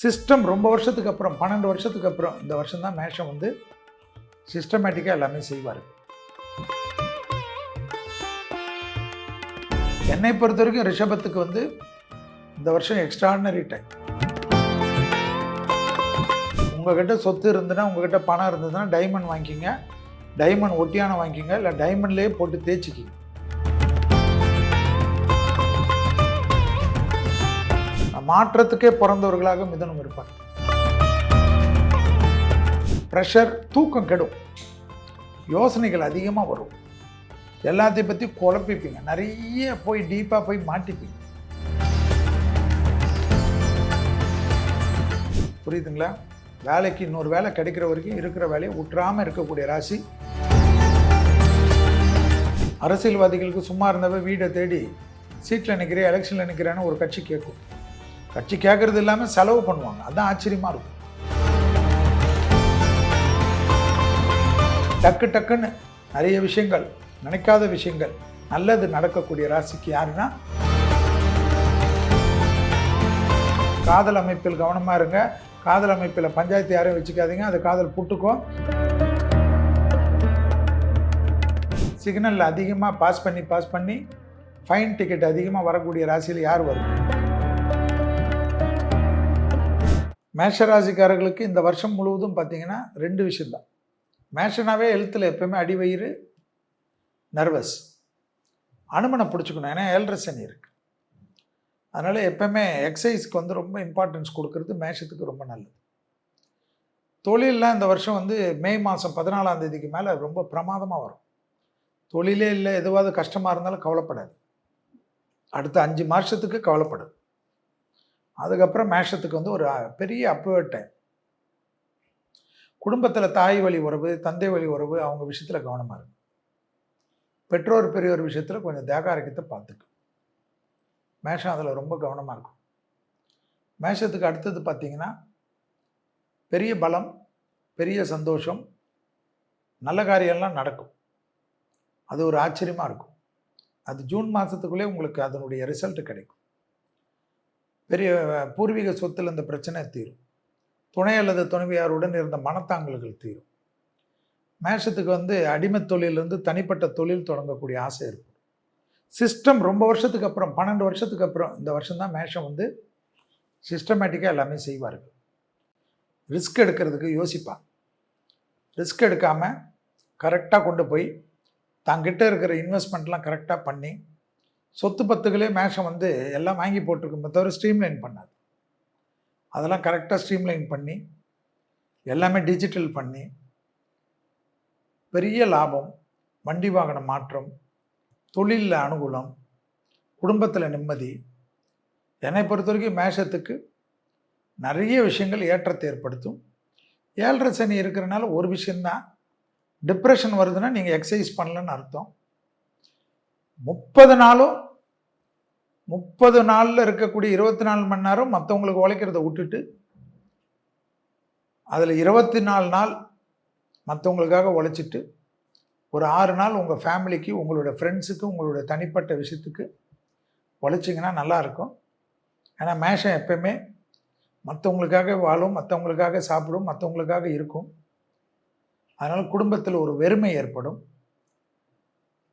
System ரொம்ப வருஷத்துக்கு அப்புறம் 12 வருஷத்துக்கு அப்புறம் இந்த வருஷம் தான் மேஷம் வந்து சிஸ்டமேட்டிக்காக எல்லாமே செய்வார். என்னை பொறுத்த வரைக்கும் ரிஷபத்துக்கு வந்து இந்த வருஷம் எக்ஸ்ட்ராடினரி டைம். உங்ககிட்ட சொத்து இருந்ததுன்னா, உங்ககிட்ட பணம் இருந்ததுன்னா டைமண்ட் வாங்கிக்கிங்க, டைமண்ட் ஒட்டியான வாங்கிக்கிங்க, இல்லை டைமண்ட்லேயே போட்டு தேய்ச்சிக்கிங்க. மாற்றத்துக்கே பிறந்தவர்களாக மிதுனம் இருப்பார். ப்ரெஷர், தூக்கம் கெடும், யோசனைகள் அதிகமாக வரும், எல்லாத்தையும் பற்றி குழப்பிப்பீங்க, நிறைய போய் டீப்பாக போய் மாட்டிப்பீங்க. புரியுதுங்களா? வேலைக்கு இன்னொரு வேலை கிடைக்கிற வரைக்கும் இருக்கிற வேலையை விட்டுறாமல் இருக்கக்கூடிய ராசி. அரசியல்வாதிகளுக்கு சும்மா இருந்தவ வீடை தேடி சீட்டில் நிற்கிறேன், எலெக்ஷனில் நிற்கிறேன்னு ஒரு கட்சி கேட்கும். கட்சி கேட்கறது இல்லாமல் செலவு பண்ணுவாங்க. அதுதான் ஆச்சரியமாக இருக்கும். டக்கு டக்குன்னு நிறைய விஷயங்கள், நினைக்காத விஷயங்கள், நல்லது நடக்கக்கூடிய ராசிக்கு யாருன்னா, காதல் அமைப்பில் கவனமாக இருங்க. காதல் அமைப்பில் பஞ்சாயத்து யாரையும் வச்சுக்காதீங்க, அது காதல் புட்டுக்கும். சிக்னலில் அதிகமாக பாஸ் பண்ணி ஃபைன் டிக்கெட் அதிகமாக வரக்கூடிய ராசியில் யார் வரும்? மேஷராசிக்காரர்களுக்கு இந்த வருஷம் முழுவதும் பார்த்தீங்கன்னா 2 விஷயம்தான். மேஷனாவே ஹெல்த்தில் எப்போயுமே அடிவயிறு, நர்வஸ், அனுமனை பிடிச்சிக்கணும். ஏன்னா 7.5 சனி இருக்குது. அதனால் எப்போவுமே எக்ஸசைஸ்க்கு வந்து ரொம்ப இம்பார்ட்டன்ஸ் கொடுக்கறது மேஷத்துக்கு ரொம்ப நல்லது. தொழிலெலாம் இந்த வருஷம் வந்து மே மாதம் 14ஆம் தேதிக்கு மேலே ரொம்ப பிரமாதமாக வரும். தொழிலே இல்லை, எதுவாவது கஷ்டமாக இருந்தாலும் கவலைப்படாது. அடுத்த 5 மாதத்துக்கு கவலைப்படாது. அதுக்கப்புறம் மேஷத்துக்கு வந்து ஒரு பெரிய அப்வர்ட் டைம். குடும்பத்தில் தாய் வழி உறவு, தந்தை வழி உறவு, அவங்க விஷயத்தில் கவனமாக இருக்கும். பெற்றோர் பெரியோர் விஷயத்தில் கொஞ்சம் தேகாரக்கத்தை பார்த்துக்கும். மேஷம் அதில் ரொம்ப கவனமாக இருக்கும். மேஷத்துக்கு அடுத்தது பார்த்திங்கன்னா பெரிய பலம், பெரிய சந்தோஷம், நல்ல காரியம்லாம் நடக்கும். அது ஒரு ஆச்சரியமாக இருக்கும். அது ஜூன் மாதத்துக்குள்ளே உங்களுக்கு அதனுடைய ரிசல்ட் கிடைக்கும். பெரிய பூர்வீக சொத்தில் இந்த பிரச்சனை தீரும். துணை அல்லது துணைவியாருடன் இருந்த மனத்தாங்கல்கள் தீரும். மேஷத்துக்கு வந்து அடிமை தொழிலிருந்து தனிப்பட்ட தொழில் தொடங்கக்கூடிய ஆசை இருக்கும். சிஸ்டம் ரொம்ப வருஷத்துக்கு அப்புறம் 12 வருஷத்துக்கு அப்புறம் இந்த வருஷம்தான் மேஷம் வந்து சிஸ்டமேட்டிக்காக எல்லாமே செய்வார்கள். ரிஸ்க் எடுக்கிறதுக்கு யோசிப்பாங்க. ரிஸ்க் எடுக்காமல் கரெக்டாக கொண்டு போய் தங்கிட்ட இருக்கிற இன்வெஸ்ட்மெண்ட்லாம் கரெக்டாக பண்ணி, சொத்து பத்துகளே மேஷம் வந்து எல்லாம் வாங்கி போட்டிருக்குமே தவிர ஸ்ட்ரீம்லைன் பண்ணாது. அதெல்லாம் கரெக்டாக ஸ்ட்ரீம்லைன் பண்ணி எல்லாமே டிஜிட்டல் பண்ணி பெரிய லாபம், வண்டி வாகன மாற்றம், தொழிலில் அனுகூலம், குடும்பத்தில் நிம்மதி. என்னை பொறுத்த வரைக்கும் மேஷத்துக்கு நிறைய விஷயங்கள் ஏற்றத்தை ஏற்படுத்தும். 7.5 சனி இருக்கிறனால ஒரு விஷயந்தான், டிப்ரெஷன் வருதுன்னா நீங்கள் எக்ஸசைஸ் பண்ணலன்னு அர்த்தம். 30 நாளில் இருக்கக்கூடிய 24 மணி நேரம் மற்றவங்களுக்கு உழைக்கிறத விட்டுட்டு அதில் 24 நாள் மற்றவங்களுக்காக உழைச்சிட்டு ஒரு 6 நாள் உங்கள் ஃபேமிலிக்கு, உங்களோட ஃப்ரெண்ட்ஸுக்கு, உங்களோட தனிப்பட்ட விஷயத்துக்கு உழைச்சிங்கன்னா நல்லாயிருக்கும். ஏன்னா மேஷம் எப்பயுமே மற்றவங்களுக்காக வாழும், மற்றவங்களுக்காக சாப்பிடும், மற்றவங்களுக்காக இருக்கும். அதனால் குடும்பத்தில் ஒரு வெறுமை ஏற்படும்.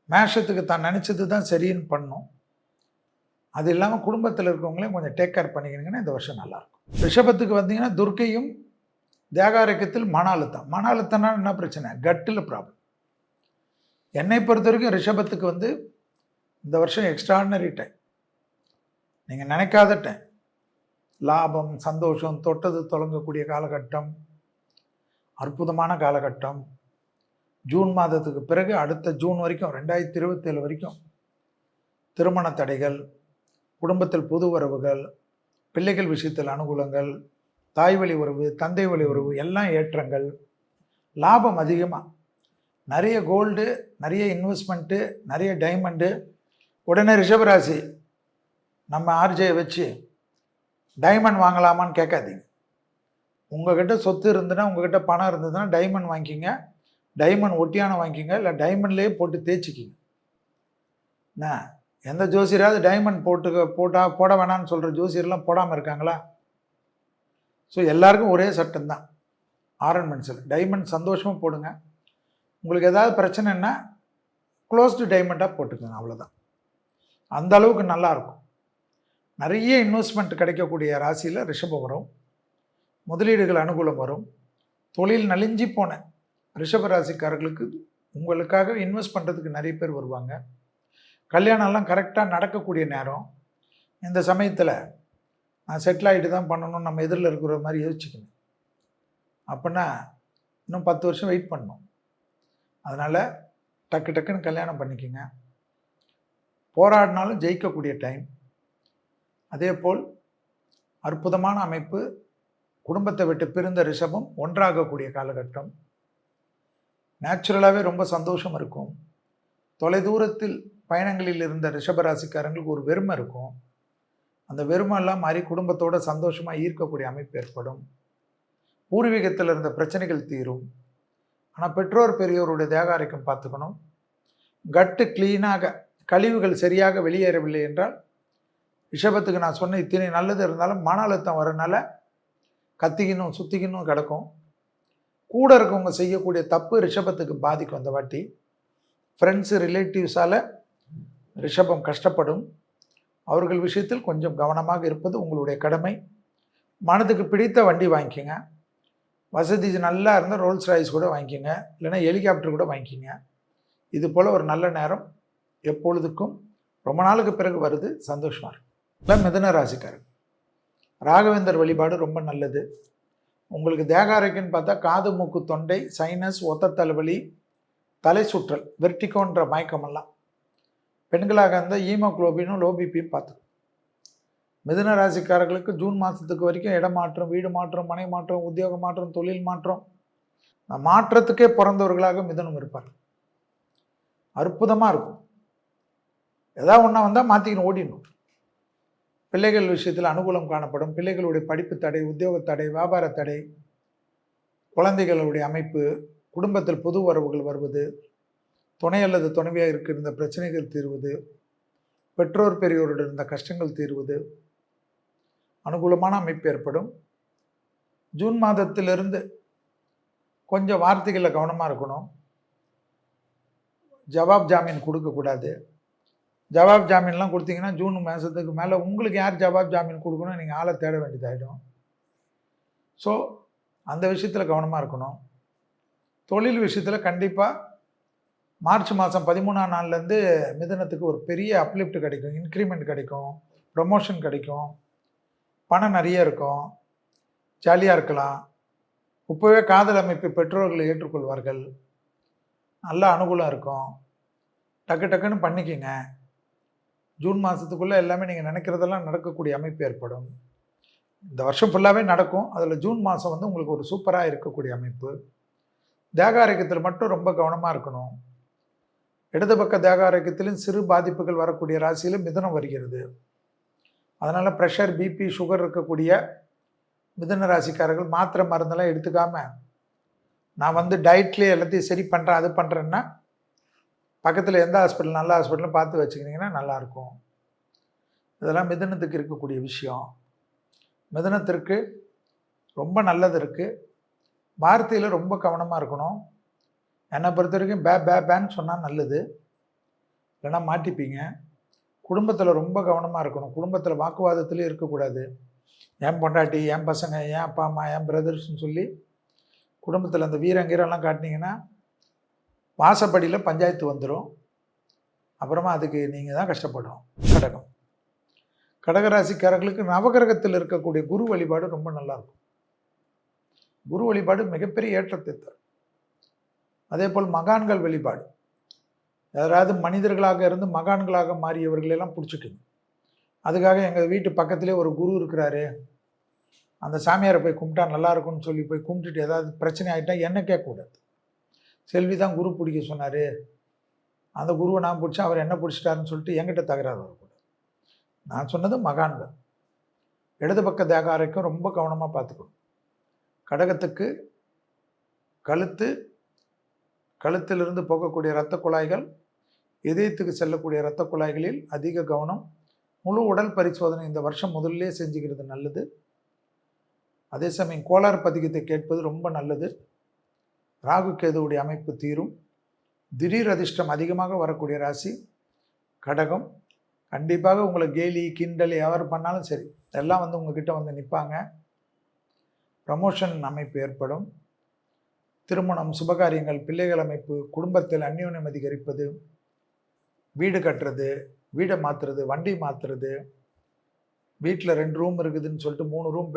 மேஷத்துக்கு தான் நினச்சது தான் சரின்னு பண்ணும். அது இல்லாமல் குடும்பத்தில் இருக்கவங்களையும் கொஞ்சம் டேக் கேர் பண்ணிக்கினீங்கன்னா இந்த வருஷம் நல்லாயிருக்கும். ரிஷபத்துக்கு வந்தீங்கன்னா துர்க்கையும் தேகாரக்கத்தில் மன அழுத்தம். மன அழுத்தம்னா என்ன பிரச்சனை? கட்டில் ப்ராப்ளம். என்னை பொறுத்த வரைக்கும் ரிஷபத்துக்கு வந்து இந்த வருஷம் எக்ஸ்ட்ராடினரி டைம். நீங்கள் நினைக்காத டைம். லாபம், சந்தோஷம், தொட்டது தொடங்கக்கூடிய காலகட்டம், அற்புதமான காலகட்டம். ஜூன் மாதத்துக்கு பிறகு அடுத்த ஜூன் வரைக்கும் 2027 வரைக்கும் திருமண தடைகள், குடும்பத்தில் புது உறவுகள், பிள்ளைகள் விஷயத்தில் அனுகூலங்கள், தாய் வழி உறவு, தந்தை வழி உறவு, எல்லாம் ஏற்றங்கள், லாபம் அதிகமாக, நிறைய கோல்டு, நிறைய இன்வெஸ்ட்மெண்ட்டு, நிறைய டைமண்டு. உடனே ரிஷபராசி நம்ம ஆர்ஜையை வச்சு டைமண்ட் வாங்கலாமான்னு கேட்காதீங்க. உங்கள்கிட்ட சொத்து இருந்ததுன்னா, உங்கள்கிட்ட பணம் இருந்ததுன்னா டைமண்ட் வாங்கிக்கிங்க, டைமண்ட் ஒட்டியான வாங்கிக்கிங்க, இல்லை டைமண்ட்லேயே போட்டு தேய்ச்சிக்கிங்க. என்ன எந்த ஜோசியராவது டைமண்ட் போட வேணான்னு சொல்கிற ஜோசியர்லாம் போடாமல் இருக்காங்களா? ஸோ எல்லாருக்கும் ஒரே சட்டம் தான், ஆர்னமெண்ட்ஸில் டைமண்ட் சந்தோஷமாக போடுங்க. உங்களுக்கு ஏதாவது பிரச்சனைன்னா க்ளோஸ்டு டைமண்டாக போட்டுக்கோங்க, அவ்வளோதான். அந்த அளவுக்கு நல்லாயிருக்கும். நிறைய இன்வெஸ்ட்மெண்ட் கிடைக்கக்கூடிய ராசியில் ரிஷபம் வரும். முதலீடுகள் அனுகூலம் வரும். தொழில் நலிஞ்சி போன ரிஷப ராசிக்காரர்களுக்கு உங்களுக்காக இன்வெஸ்ட் பண்ணுறதுக்கு நிறைய பேர் வருவாங்க. கல்யாணம்லாம் கரெக்டாக நடக்கக்கூடிய நேரம். இந்த சமயத்தில் நான் செட்டில் ஆகிட்டு தான் பண்ணணும், நம்ம எதிரில் இருக்கிற மாதிரி யோசிச்சுக்கணும். அப்படின்னா இன்னும் 10 வருஷம் வெயிட் பண்ணணும். அதனால் டக்கு டக்குன்னு கல்யாணம் பண்ணிக்கோங்க. போராடினாலும் ஜெயிக்கக்கூடிய டைம். அதே போல் அற்புதமான அமைப்பு. குடும்பத்தை விட்டு பிரிந்த ரிஷபம் ஒன்றாகக்கூடிய காலகட்டம். நேச்சுரலாகவே ரொம்ப சந்தோஷம் இருக்கும். தொலைதூரத்தில் பயணங்களில் இருந்த ரிஷபராசிக்காரங்களுக்கு ஒரு வெறுமை இருக்கும். அந்த வெறுமெல்லாம் மாறி குடும்பத்தோட சந்தோஷமாக ஈர்க்கக்கூடிய அமைப்பு ஏற்படும். பூர்வீகத்தில் இருந்த பிரச்சனைகள் தீரும். ஆனால் பெற்றோர் பெரியோருடைய தேகாரிக்கம் பார்த்துக்கணும். கட்டு கிளீனாக, கழிவுகள் சரியாக வெளியேறவில்லை என்றால், ரிஷபத்துக்கு நான் சொன்ன இத்தனை நல்லது இருந்தாலும் மன அழுத்தம் வரனால கத்திக்கணும் சுற்றிக்கணும் கிடக்கும். கூட இருக்கவங்க செய்யக்கூடிய தப்பு ரிஷபத்துக்கு பாதிக்கும். அந்த வாட்டி ஃப்ரெண்ட்ஸு ரிலேட்டிவ்ஸால் ரிஷபம் கஷ்டப்படும். அவர்கள் விஷயத்தில் கொஞ்சம் கவனமாக இருப்பது உங்களுடைய கடமை. மனதுக்கு பிடித்த வண்டி வாங்கிக்கோங்க. வசதி நல்லா இருந்தால் ரோல்ஸ் ராய்ஸ் கூட வாங்கிக்கோங்க, இல்லைன்னா ஹெலிகாப்டர் கூட வாங்கிக்கோங்க. இது போல் ஒரு நல்ல நேரம் எப்பொழுதுக்கும் ரொம்ப நாளுக்கு பிறகு வருது, சந்தோஷமாக இருக்கும். இல்லை மிதுன ராசிக்காரர், ராகவேந்தர் வழிபாடு ரொம்ப நல்லது. உங்களுக்கு தேகாரைக்குன்னு பார்த்தா காது மூக்கு தொண்டை சைனஸ் ஒத்த தலைவலி தலை சுற்றல் வெர்டிகோன்ற மயக்கமெல்லாம். பெண்களாக இருந்தால் ஈமோக்ளோபினும் லோபிபியும் பார்த்துக்கும். மிதுன ராசிக்காரர்களுக்கு ஜூன் மாதத்துக்கு வரைக்கும் இடமாற்றம், வீடு மாற்றம், மனை மாற்றம், உத்தியோக மாற்றம், தொழில் மாற்றம், மாற்றத்துக்கே பிறந்தவர்களாக மிதுனம் இருப்பார். அற்புதமாக இருக்கும். ஏதாவது ஒன்றா வந்தால் மாற்றிக்கணும், ஓடிடணும். பிள்ளைகள் விஷயத்தில் அனுகூலம் காணப்படும். பிள்ளைகளுடைய படிப்பு தடை, உத்தியோக தடை, வியாபார தடை, குழந்தைகளுடைய அமைப்பு, குடும்பத்தில் புது வரவுகள் வருவது, துணை அல்லது துணைவியாக இருக்கின்ற பிரச்சனைகள் தீர்வது, பெற்றோர் பெரியோருடன் இருந்த கஷ்டங்கள் தீர்வது, அனுகூலமான அமைப்பு ஏற்படும். ஜூன் மாதத்திலிருந்து கொஞ்சம் வார்த்தைகளில் கவனமாக இருக்கணும். ஜவாப் ஜாமீன் கொடுக்கக்கூடாது. ஜவாப் ஜாமீன்லாம் கொடுத்தீங்கன்னா ஜூன் மாதத்துக்கு மேலே உங்களுக்கு யார் ஜவாப் ஜாமீன் கொடுக்கணும், நீங்கள் ஆளை தேட வேண்டியதாகிடும். ஸோ அந்த விஷயத்தில் கவனமாக இருக்கணும். தொழில் விஷயத்தில் கண்டிப்பாக மார்ச் மாதம் 13ஆம் நாள்லேருந்து மிதுனத்துக்கு ஒரு பெரிய அப்லிஃப்ட் கிடைக்கும், இன்க்ரிமெண்ட் கிடைக்கும், ப்ரமோஷன் கிடைக்கும், பணம் நிறைய இருக்கும், ஜாலியாக இருக்கலாம். இப்போவே காதல் அமைப்பு பெற்றோர்களை ஏற்றுக்கொள்வார்கள். நல்ல அனுகூலம் இருக்கும். டக்கு டக்குன்னு பண்ணிக்கங்க. ஜூன் மாதத்துக்குள்ளே எல்லாமே நீங்கள் நினைக்கிறதெல்லாம் நடக்கக்கூடிய அமைப்பு ஏற்படும். இந்த வருஷம் ஃபுல்லாகவே நடக்கும். அதில் ஜூன் மாதம் வந்து உங்களுக்கு ஒரு சூப்பராக இருக்கக்கூடிய அமைப்பு. தேகாரோக்கியத்தில் மட்டும் ரொம்ப கவனமாக இருக்கணும். இடது பக்க தேகாரோக்கியத்திலும் சிறு பாதிப்புகள் வரக்கூடிய ராசியில் மிதுனம் வருகிறது. அதனால் ப்ரெஷர், பிபி, சுகர் இருக்கக்கூடிய மிதுன ராசிக்காரர்கள் மாத்திரை மருந்தெல்லாம் எடுத்துக்காமல் நான் வந்து டயட்லேயே எல்லாத்தையும் சரி பண்ணுறேன் அது பண்ணுறேன்னா பக்கத்தில் எந்த ஹாஸ்பிட்டல் நல்ல ஹாஸ்பிட்டலும் பார்த்து வச்சுக்கிட்டிங்கன்னா நல்லாயிருக்கும். இதெல்லாம் மிதுனத்துக்கு இருக்கக்கூடிய விஷயம். மிதுனத்திற்கு ரொம்ப நல்லது இருக்குது. வார்த்தையில் ரொம்ப கவனமாக இருக்கணும். என்னை பொறுத்த வரைக்கும் பேன்னு சொன்னால் நல்லது, இல்லைன்னா மாட்டிப்பீங்க. குடும்பத்தில் ரொம்ப கவனமாக இருக்கணும். குடும்பத்தில் வாக்குவாதத்துலேயும் இருக்கக்கூடாது. என் பொண்டாட்டி, என் பசங்க, என் அப்பா அம்மா, என் பிரதர்ஸ்ன்னு சொல்லி குடும்பத்தில் அந்த வீரங்கீரெல்லாம் காட்டினீங்கன்னா வாசப்படியில் பஞ்சாயத்து வந்துடும். அப்புறமா அதுக்கு நீங்கள் தான் கஷ்டப்படும். கடகம், கடகராசிக்காரர்களுக்கு நவகிரகத்தில் இருக்கக்கூடிய குரு வழிபாடு ரொம்ப நல்லாயிருக்கும். குரு வழிபாடு மிகப்பெரிய ஏற்றத்தை தரும். அதே போல் மகான்கள் வழிபாடு, யாராவது மனிதர்களாக இருந்து மகான்களாக மாறியவர்களெல்லாம் பிடிச்சிக்கணும். அதுக்காக எங்கள் வீட்டு பக்கத்துலேயே ஒரு குரு இருக்கிறாரு, அந்த சாமியாரை போய் கும்பிட்டா நல்லா இருக்கும்னு சொல்லி போய் கும்பிட்டுட்டு ஏதாவது பிரச்சனை ஆகிட்டா என்ன கேட்கக்கூடாது. செல்வி தான் குரு பிடிக்க சொன்னார், அந்த குருவை நான் பிடிச்சா அவர் என்ன பிடிச்சிட்டாருன்னு சொல்லிட்டு என்கிட்ட தகராறு வரக்கூடாது. நான் சொன்னது மகான்கள். இடது பக்க தேகாரைக்கும் ரொம்ப கவனமாக பார்த்துக்கணும். கடகத்துக்கு கழுத்திலிருந்து போகக்கூடிய இரத்த குழாய்கள், இதயத்துக்கு செல்லக்கூடிய இரத்த குழாய்களில் அதிக கவனம். முழு உடல் பரிசோதனை இந்த வருஷம் முதல்லே செஞ்சுக்கிறது நல்லது. அதே சமயம் கோளாறு பதிகத்தை கேட்பது ரொம்ப நல்லது. ராகு கேதுவுடைய அமைப்பு தீரும். திடீர் அதிர்ஷ்டம் அதிகமாக வரக்கூடிய ராசி கடகம். கண்டிப்பாக உங்களை கேலி கிண்டல் எவர் பண்ணாலும் சரி எல்லாம் வந்து உங்ககிட்ட வந்து நிற்பாங்க. ப்ரமோஷன் அமைப்பு ஏற்படும். திருமணம், சுபகாரியங்கள், பிள்ளைகள் அமைப்பு, குடும்பத்தில் அந்யோன்யம் அதிகரிப்பது, வீடு கட்டுறது, வீடை மாற்றுறது, வண்டி மாற்றுறது, வீட்டில் 2 ரூம் இருக்குதுன்னு சொல்லிட்டு 3 ரூம்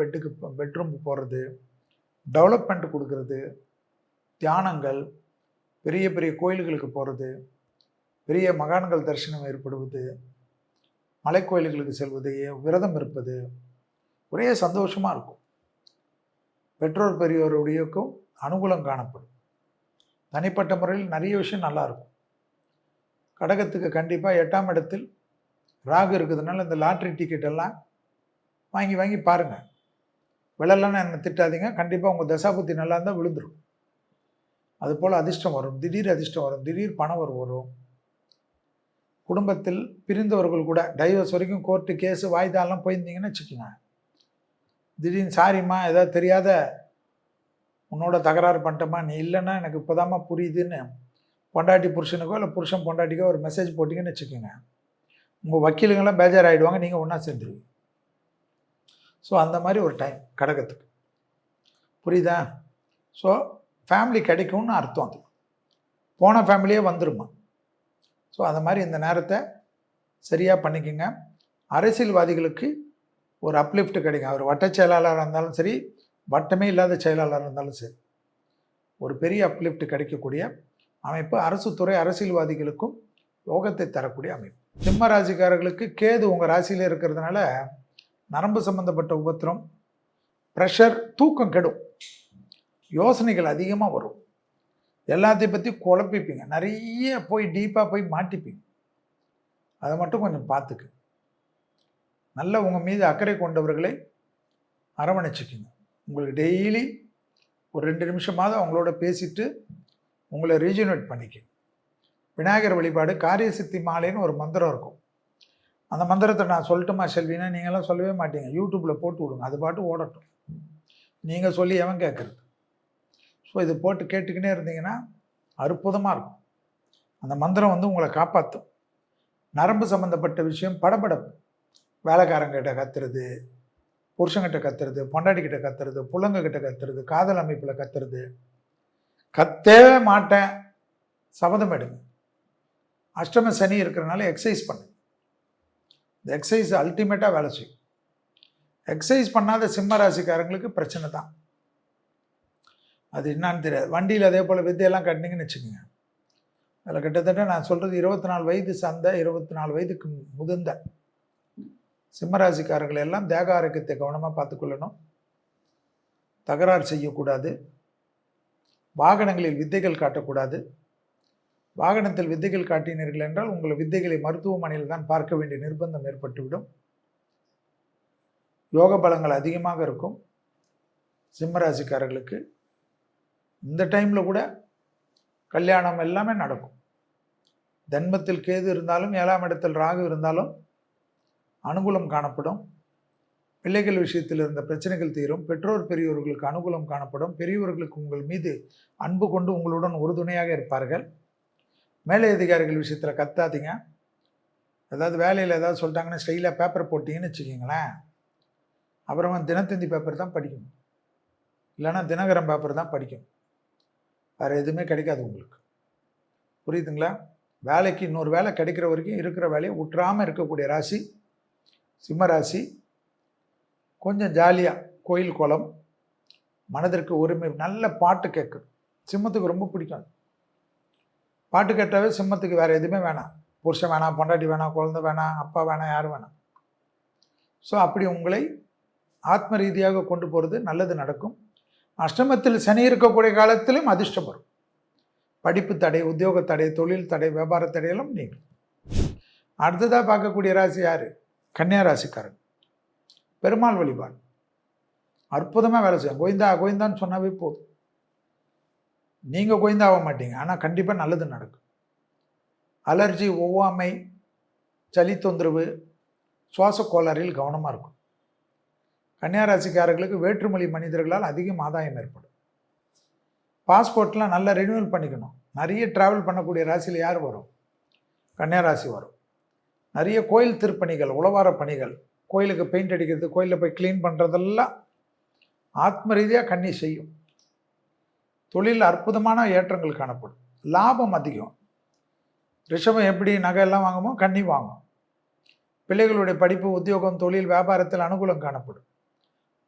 பெட்ரூம் போடுறது, டெவலப்மெண்ட் கொடுக்கறது, தியானங்கள், பெரிய பெரிய கோயில்களுக்கு போகிறது, பெரிய மகான்கள் தரிசனம் ஏற்படுவது, மலை கோயில்களுக்கு செல்வது, விரதம் இருப்பது, ஒரே சந்தோஷமாக இருக்கும். பெற்றோர் பெரியோருடையக்கும் அனுகூலம் காணப்படும். தனிப்பட்ட முறையில் நிறைய விஷயம் நல்லாயிருக்கும். கடகத்துக்கு கண்டிப்பாக 8ஆம் இடத்தில் ராகு இருக்கிறதுனால இந்த லாட்ரி டிக்கெட் எல்லாம் வாங்கி வாங்கி பாருங்கள். விலைலாம் என்ன திட்டாதீங்க. கண்டிப்பாக உங்கள் தசாபுத்தி நல்லா இருந்தால் விழுந்துடும். அதுபோல் அதிர்ஷ்டம் வரும், திடீர் அதிர்ஷ்டம் வரும், திடீர் பணம் வரும். குடும்பத்தில் பிரிந்தவர்கள் கூட டைவர்ஸ் வரைக்கும் கோர்ட்டு கேஸு வாய்தாலாம் போயிருந்தீங்கன்னு வச்சுக்கோங்க. திடீர்னு சாரிம்மா ஏதாவது தெரியாத உன்னோட தகராறு பண்ணிட்டோமா, நீ இல்லைன்னா எனக்கு இப்போதாம்மா புரியுதுன்னு பொண்டாட்டி புருஷனுக்கோ இல்லை புருஷன் பொண்டாட்டிக்கோ ஒரு மெசேஜ் போட்டிங்கன்னு வச்சுக்கோங்க. உங்கள் வக்கீலுங்கெல்லாம் பேஜார் ஆகிடுவாங்க, நீங்கள் ஒன்றா சேர்ந்துருவீங்க. ஸோ அந்த மாதிரி ஒரு டைம் கடகத்துக்கு, புரியுதா? ஸோ ஃபேமிலி கிடைக்கும்னு அர்த்தம். அது போன ஃபேமிலியே வந்துருமா. ஸோ அந்த மாதிரி இந்த நேரத்தை சரியாக பண்ணிக்கோங்க. அரசியல்வாதிகளுக்கு ஒரு அப்லிஃப்ட் கிடைக்கும். அவர் வட்ட செயலாளராக இருந்தாலும் சரி, வட்டமே இல்லாத செயலாளராக இருந்தாலும் சரி, ஒரு பெரிய அப்லிஃப்ட் கிடைக்கக்கூடிய அமைப்பு அரசு துறை அரசியல்வாதிகளுக்கும் யோகத்தை தரக்கூடிய அமைப்பு. சிம்ம ராசிக்காரர்களுக்கு கேது உங்கள் ராசியில் இருக்கிறதுனால நரம்பு சம்பந்தப்பட்ட உபத்திரம், ப்ரெஷர், தூக்கம் கெடும், யோசனைகள் அதிகமாக வரும், எல்லாத்தையும் பற்றி குழப்பிப்பீங்க, நிறைய போய் டீப்பாக போய் மாட்டிப்பீங்க. அதை மட்டும் கொஞ்சம் பார்த்துக்கு. நல்ல உங்கள் மீது அக்கறை கொண்டவர்களை அரவணைச்சிக்கிங்க. உங்களுக்கு டெய்லி ஒரு 2 நிமிஷமாவது அவங்களோட பேசிட்டு உங்களை ரீஜுனேட் பண்ணிக்க. விநாயகர் வழிபாடு, காரிய சித்தி மாலைன்னு ஒரு மந்திரம் இருக்கும். அந்த மந்திரத்தை நான் சொல்லட்டுமா செல்வினா, நீங்களாம் சொல்லவே மாட்டீங்க. யூடியூப்பில் போட்டு விடுங்க, அது பாட்டு ஓடட்டும். நீங்கள் சொல்லி எவன் கேட்குறது? ஸோ இது போட்டு கேட்டுக்கினே இருந்தீங்கன்னா அற்புதமாக இருக்கும். அந்த மந்திரம் வந்து உங்களை காப்பாற்றும். நரம்பு சம்மந்தப்பட்ட விஷயம், படபடப்பு, வேலைக்காரங்கிட்ட கத்துறது, புருஷங்கிட்ட கத்துறது, பொண்டாட்டிக்கிட்ட கத்துறது, புள்ளங்கக்கிட்ட கத்துறது, காதல் அமைப்பில் கத்துறது, கத்தவே மாட்டேன் சபதம் எடுங்க. அஷ்டம சனி இருக்கிறனால எக்ஸசைஸ் பண்ணுங்க. இந்த எக்ஸசைஸ் அல்டிமேட்டாக வேலை செய்யும். எக்ஸசைஸ் பண்ணாத சிம்ம ராசிக்காரங்களுக்கு பிரச்சனை தான். அது என்னான்னு தெரியாது. வண்டியில் அதே போல் வித்தையெல்லாம் கட்டினீங்கன்னு வச்சுக்கோங்க. அதில் கிட்டத்தட்ட நான் சொல்கிறது 24 வயது சார்ந்த 24 வயதுக்கு முதிர்ந்த சிம்மராசிக்காரர்கள் எல்லாம் தேக ஆரோக்கியத்தை கவனமாக பார்த்துக்கொள்ளணும். தகராறு செய்யக்கூடாது. வாகனங்களில் வித்தைகள் காட்டக்கூடாது. வாகனத்தில் வித்தைகள் காட்டினீர்கள் என்றால் உங்கள் வித்தைகளை மருத்துவமனையில் தான் பார்க்க வேண்டிய நிர்பந்தம் ஏற்பட்டுவிடும். யோக பலங்கள் அதிகமாக இருக்கும் சிம்மராசிக்காரர்களுக்கு. இந்த டைமில் கூட கல்யாணம் எல்லாமே நடக்கும். ஜன்மத்தில் கேது இருந்தாலும் 7ஆம் இடத்தில் ராகு இருந்தாலும் அனுகூலம் காணப்படும். பிள்ளைகள் விஷயத்தில் இருந்த பிரச்சனைகள் தீரும். பெற்றோர் பெரியோர்களுக்கு அனுகூலம் காணப்படும். பெரியவர்களுக்கு உங்கள் மீது அன்பு கொண்டு உங்களுடன் உறுதுணையாக இருப்பார்கள். மேலே அதிகாரிகள் விஷயத்தில் கத்தாதீங்க. ஏதாவது வேலையில் ஏதாவது சொல்லிட்டாங்கன்னா ஸ்டைலாக பேப்பர் போட்டிங்கன்னு வச்சுக்கிங்களேன், அப்புறமா தினத்தந்தி பேப்பர் தான் படிக்கணும், இல்லைன்னா தினகரன் பேப்பர் தான் படிக்கணும். வேறு எதுவுமே கிடைக்காது உங்களுக்கு. புரியுதுங்களா? வேலைக்கு இன்னொரு வேலை கிடைக்கிற வரைக்கும் இருக்கிற வேலையை விட்டுறாமல் இருக்கக்கூடிய ராசி சிம்ம ராசி. கொஞ்சம் ஜாலியாக கோயில் குளம், மனதிற்கு உரிமை, நல்ல பாட்டு கேட்கும். சிம்மத்துக்கு ரொம்ப பிடிக்கும். பாட்டு கேட்டாவே சிம்மத்துக்கு வேறு எதுவுமே வேணாம். புருஷன் வேணாம், பொண்டாட்டி வேணாம், குழந்தை வேணாம், அப்பா வேணாம், யாரும் வேணாம். ஸோ அப்படி உங்களை ஆத்ம ரீதியாக கொண்டு போகிறது நல்லது நடக்கும். அஷ்டமத்தில் சனி இருக்கக்கூடிய காலத்திலும் அதிர்ஷ்டம் வரும். படிப்பு தடை, உத்தியோக தடை, தொழில் தடை, வியாபார தடையெல்லாம் நீங்கும். அடுத்ததாக பார்க்கக்கூடிய ராசி யார்? கன்னியா ராசிக்காரன். பெருமாள் வழிபாடு அற்புதமாக வேலை செய்யும். கோவிந்தா கோவிந்தான்னு சொன்னாவே போதும். நீங்கள் கோவிந்தா ஆக மாட்டீங்க, ஆனால் கண்டிப்பாக நல்லது நடக்கும். அலர்ஜி, ஒவ்வாமை, சளி தொந்தரவு, சுவாச கோளாறில் கவனமாக இருக்கும். கன்னியாராசிக்காரர்களுக்கு வேற்றுமொழி மனிதர்களால் அதிகம் ஆதாயம் ஏற்படும். பாஸ்போர்ட்லாம் நல்லா ரெனியூவல் பண்ணிக்கணும். நிறைய ட்ராவல் பண்ணக்கூடிய ராசியில் யார் வரும்? கன்னியாராசி வரும். நிறைய கோயில் திருப்பணிகள், உழவார பணிகள், கோயிலுக்கு பெயிண்ட் அடிக்கிறது, கோயிலில் போய் க்ளீன் பண்ணுறதெல்லாம் ஆத்ம ரீதியாக கன்னி செய்யும். தொழிலில் அற்புதமான ஏற்றங்கள் காணப்படும். லாபம் அதிகம். ரிஷபம் எப்படி நகையெல்லாம் வாங்குமோ கன்னி வாங்கும். பிள்ளைகளுடைய படிப்பு, உத்தியோகம், தொழில், வியாபாரத்தில் அனுகூலம் காணப்படும்.